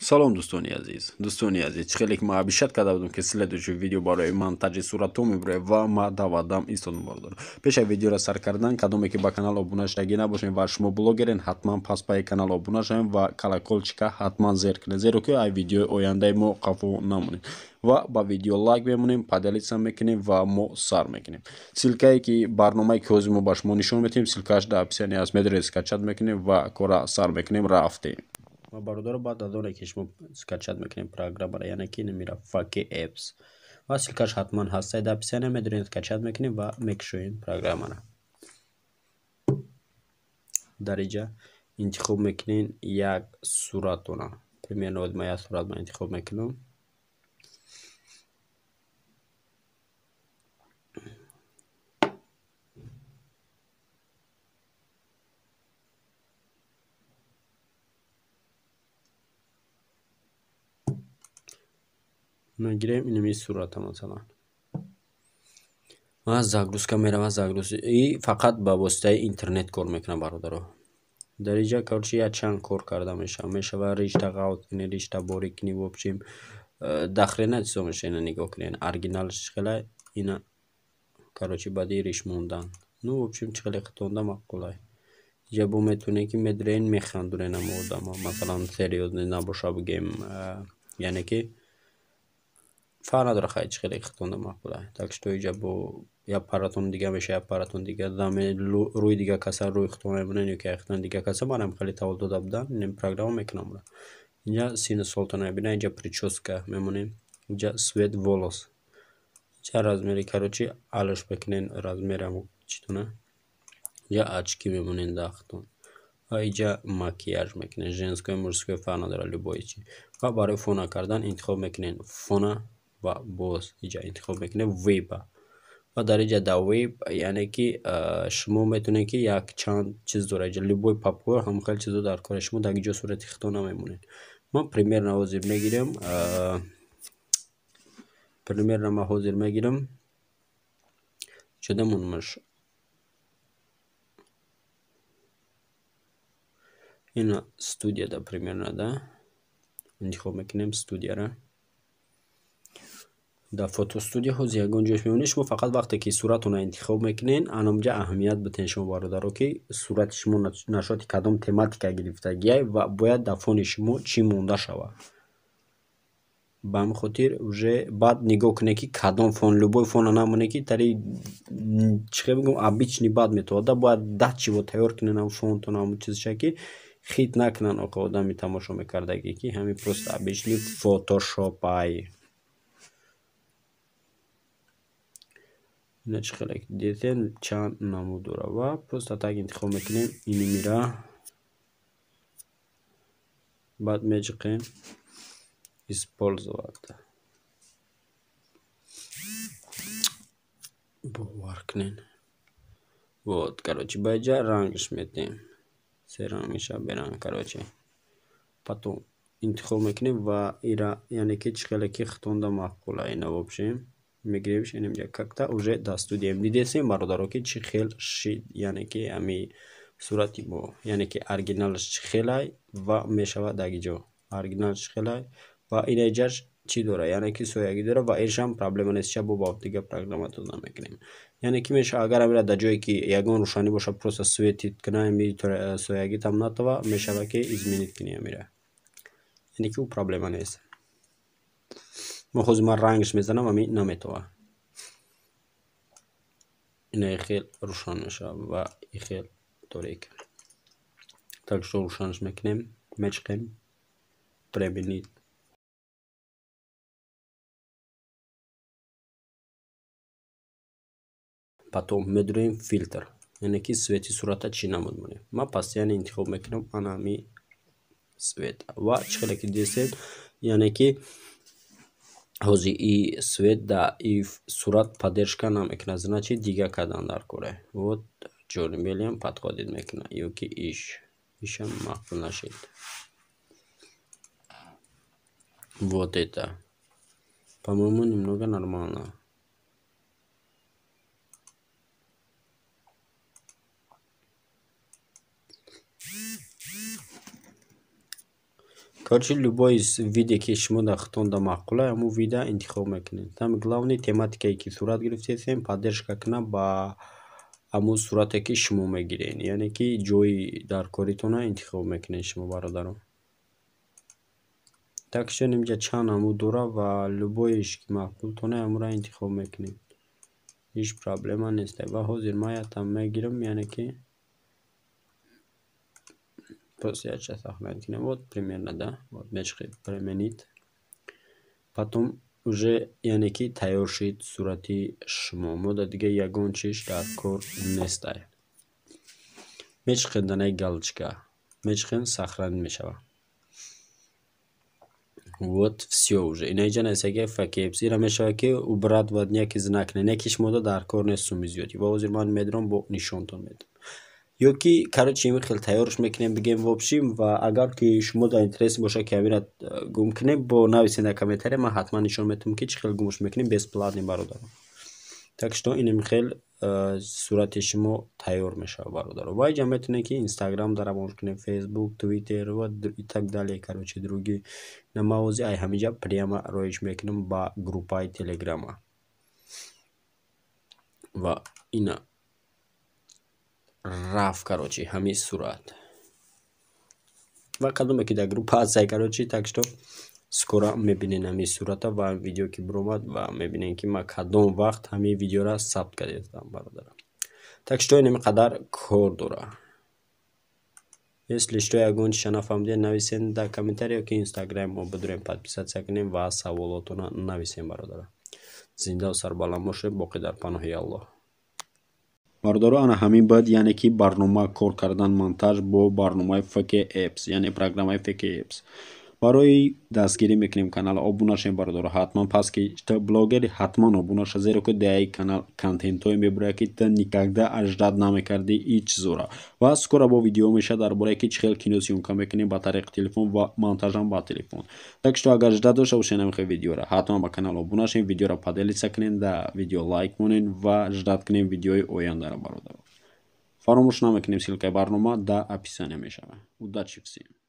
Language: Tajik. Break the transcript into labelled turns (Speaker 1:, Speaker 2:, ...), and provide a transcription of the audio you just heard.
Speaker 1: салом дӯстони азиз хеле ки маъбишат карда будам ки следующий видео барои монтажи суратҳо мебурад ва ман давадам истодам бардор. пеш аз видеоро сар кардан кадоме ки ба канал обуна шудаги набошем ва шумо блогерен ҳатман паспаи канал обуна шавем ва колокольчика ҳатман зер кунед, зеро ки ай видеои ояндаи мо қафо намонед ва ба видео лайк мемонем, поделиться мекунем ва мо сар мекунем. Силкае ки барномае ки ҳозир мо ба шумо нишон метиҳем, силкааш дар описиони аст, медоред скачат мекунем ва кора сар мекунем. Рафтем ва бародаро баъд аз оне ки шумо скачат мекунем программаро, яъне ки намира Fake Apps ва силкаш ҳатман ҳастаи дар описионе, медоред скачат мекунем ва мекушоем программаро. дар инҷа интихоб мекунем як суратона, примерно ман як сурат интихоб мекунам. нагирем инами сурата масалан ва загрузка меравад. загрузӣ фақат ба воситаи интернет кор мекунад бародаро. дар инҷа короче як чанд кор карда мешавад. ришта ғавз кунед, ришта борик кунед, в общем дахрена чизо мешавад. ина нигоҳ кунед, оригиналш хеле ина короче бади риш мондан, ну в общем хеле хитонда мақулай. инҷа бо метавонед ки медирен механдурен ама одама, масалан сериозный набоша бигем, яъне ки фарқ надора хайчи хеле хитонда мақулай. так что инҷа бо як паратон дига меша, як паратон дига даме рӯи дига каса рӯи хитон мемонен, ёки хитон дига каса манам хеле тавал дода будан ин программа мекунам. инҷа син солтона мебинем, инҷа прическа мемонем, инҷа свет волос, инҷа размери короче алаш бекунен размерам читона, инҷа очки мемонен 10 хитон ва инҷа макияж мекунен, женское мужское фарқ надора любой чи. ва барои фона кардан интихоб мекунен фона ва боз инҷа интихоб мекунем веба ва дар инҷа дар веб яъне ки шумо метавонед ки як чанд чиз дора, инҷа любой папкор ҳам хел чизо дар кори шумо дар инҷо сурати хитон намемонед. ман примерно ҳозир мегирам чудамонмаш ина студияда примерно да интихоб мекунем студияра. дар фотостудия ҳозир ягон ҷош мемонед, шумо фақат вақте ки суратона интихоб мекунед аномҷа аҳамият битен шумо бародаро ки сурати шумо нашоти кадом тематика гирифтагиай ва бояд дар фони шумо чӣ монда шавад. ба ҳамин хотир уже баъд нигоҳ кунед ки кадом фон, любой фона намонед ки тари чӣ мегӯям обичный бад метавад, бояд дачиво тайёр кунед ам фонтон ам чизша ки хит накунан оқа одами тамошо мекардаги ки ҳамин просто обичный фотошопай. ина чӣ хеле диден чанд намуд дора ва просто так интихоб мекунем инимира, баъд меҷиқем использовать, бовар кунен. вот короче ба инҷа рангш метем, се ранг мешавад беранг короче. потом интихоб мекунем ва ира яъне ки чӣ хеле ки хитонда мақула ина в общем мегиревш инҷа какта уже дар студия дидесем бародаро ки чӣ хел шид, яъне ки ами сурати мо яъне ки оригиналш чӣ хелай ва мешавад дар инҷо оригиналш чӣ хелай ва ина инҷаш чӣ дора, яъне ки соягӣ дора ва иншам проблема нест, ша бо дига программа доза мекунем. яъне ки мешавад агар амира дар ҷое ки ягон рӯшанӣ боша просто светит кунад ами соягитам натова мешавад ки изменит кунӣ амира, яъне ки ӯ проблема нест. мо ҳозир ман рангш мезанам ами наметавад, ина хел рӯшан мешавад ва хел торик. так что рӯшанш мекунем, мечиқем преминит. потом медурем фильтр, яъне ки свети сурата чӣ намуд монем. ман постоянно интихоб мекунам анами свет ва чӣ хеле ки дидесем, яъне ки ҳозир и свет да и сурат поддержка намекунад, значит дига кардан дар коре. вот Джонни Миллиам подходит мекунад ёки ишам мақбул нашид. вот это по-моему немного нормально. Короче, любой из видео ки шумо дар хитон да маъқула ҳамун видео интихоб мекунед. Там главный тематикае ки сурат гирифтед поддержка кунад ба ҳамун сурате ки шумо мегиред. Яъне ки ҷои дар коритона интихоб мекунед шумо бародарон. Так что инҷа чанд ҳамун дора ва любойш ки маъқул тонад ҳамунро интихоб мекунед. Ҳеҷ проблема нест. Ва ҳозир ман ятам мегирам, яъне ки просто я сейчас сохранить. Вот примерно, да. Вот мешқед применить. Потом уже яъне ки тайёр шид сурати шумо. Мода дига ягон чиз дар кор нестай. Мешқед данаи галочка. Мешқед сохранить мешава. Вот все уже. Инаҷа насаге факепс. Ира мешава ки убрат ва няки знак не. Некиш мода дар кор нест суми зиёди. Ва ҳозир ман медирам бо нишонтон медам. ё ки короче ин хел тайёрш мекунем бигем в общем ва агар ки шумо дар интерес боша ки ҳамира гум кунем бо нависед дар комментария ман ҳатман нишон метавам ки чӣ хел гумш мекунем бесплатни бародарон. Так что ин хел сурати шумо тайёр мешава бародарон. Ва инҷа метавонед ки инстаграм даромош кунем, фейсбук, твиттер ва и так далее. Короче другие на мавози ай ҳаминҷа прямо роиш мекунем ба группаи телеграма. Ва ина раф короче ҳамин сурат ва кадоме ки дар группа ҳастай короче. Так что скоро мебинем ҳамин сурата ва видео ки биромад ва мебинем ки ман кадом вақт ҳамин видеоро сабт кардам бародарам. Так что ин қадар кор дора. Если что ягон чиша нафаҳмидед нависед дар комментария ки инстаграм мо бидурем подписатсия кунем ва саволотона нависем бародарам. Зинда сарбаланд бошед. боқӣ дар паноҳи Аллоҳ. Бародаро ана ҳамин бад яъне ки барнома кор кардан монтаж бо барномаи FK Apps, яъне программаи FK Apps. барои дастгирӣ мекунем канала обуна шем бародаро. ҳатман пас ки та блогери ҳатман обуна ша, зеро ки деяи канал контентҳое мебурад ки та никогда аждад намекарди ҳеҷ чизора. ва скоро бо видео меша дар бораи ки чӣ хел кино сёмка мекунем ба тариқи телефон ва монтажам ба телефон. Так что агар аждад дошта бошед намехоҳед видеоро, ҳатман ба канал обуна шем, видеоро поделиться кунед, да видео лайк монед ва аждад кунем видеои ояндаро бародаро. фаромӯш намекунем, ссилкаи барнома дар описание мешавад. удачи всем.